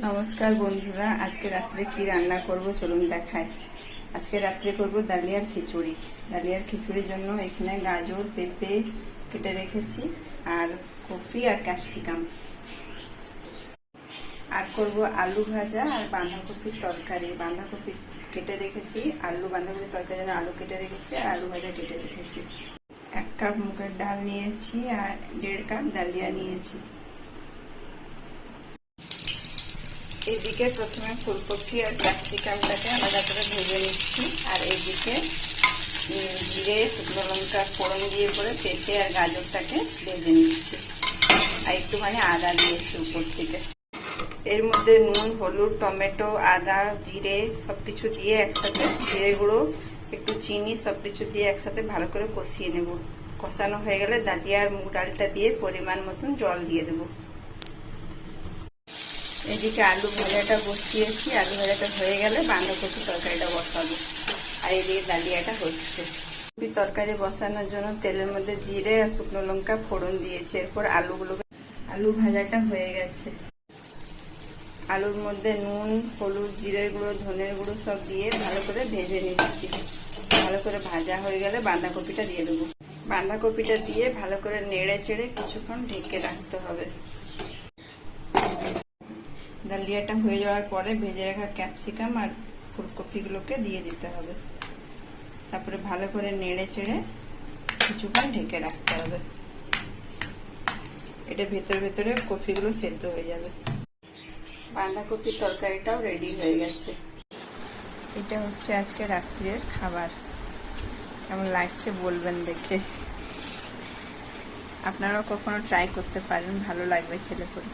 নমস্কার বন্ধুরা, আজকে রাত্রে কি রান্না করব চলুন দেখাই। আজকে রাত্রে করব ডালিয়ার খিচুড়ি। ডালিয়ার খিচুড়ির জন্য এখানে গাজর, পেঁপে কেটে রেখেছি, আর কফি আর ক্যাপসিকাম। আর করব আলু ভাজা আর বাঁধাকপির তরকারি। বাঁধাকপি কেটে রেখেছি, বাঁধাকপির তরকারির জন্য আলু কেটে রেখেছি, আর আলু ভাজা কেটে রেখেছি। 1 কাপ মুগের ডাল নিয়েছি আর 1.5 কাপ ডালিয়া নিয়েছি। এইদিকে প্রথমে ফুলকপি আর ক্যাপসিকামটাকে আলাদা করে ভেজে নিচ্ছি, আর এইদিকে জিরে, শুকনো লঙ্কা ফোড়ন দিয়ে করে পেঁপে আর গাজরটাকে ভেজে নিচ্ছি, আর একটুখানি আদা দিয়েছি উপর থেকে। এর মধ্যে নুন, হলুদ, টমেটো, আদা, জিরে সবকিছু দিয়ে একসাথে, জিরে গুঁড়ো, একটু চিনি সবকিছু দিয়ে একসাথে ভালো করে কষিয়ে নেব। কষানো হয়ে গেলে ডালিয়া আর মুগ ডালটা দিয়ে পরিমাণ মতন জল দিয়ে দেবো। এদিকে আলু ভাজাটা বসিয়েছি, আলু ভাজাটা হয়ে গেলে বাঁধাকপি তরকারিটা বসাবো, আর এদিকে ডালিয়াটা হচ্ছে। কপি তরকারি বসানোর জন্য তেলের মধ্যে জিরে আর শুকনো লঙ্কা ফোড়ন দিয়েছি। এরপর আলু ভাজাটা হয়ে গেছে। আলুর মধ্যে নুন, হলুদ, জিরের গুঁড়ো, ধনের গুঁড়ো সব দিয়ে ভালো করে ভেজে নিচ্ছি। ভালো করে ভাজা হয়ে গেলে বাঁধাকপিটা দিয়ে দেবো। বাঁধাকপিটা দিয়ে ভালো করে নেড়ে চেড়ে কিছুক্ষণ ঢেকে রাখতে হবে। ডালিয়াটা হয়ে যাওয়ার পরে ভেজে রাখা ক্যাপসিকাম আর ফুলকপিগুলোকে দিয়ে দিতে হবে। তারপরে ভালো করে নেড়ে চেড়ে কিছুক্ষণ ঢেকে রাখতে হবে। এটা ভেতরে ভেতরে কপিগুলো সেদ্ধ হয়ে যাবে। বাঁধাকপির তরকারিটাও রেডি হয়ে গেছে। এটা হচ্ছে আজকে রাত্রের খাবার। কেমন লাগছে বলবেন দেখে। আপনারাও কখনো ট্রাই করতে পারেন, ভালো লাগবে খেলে পরে।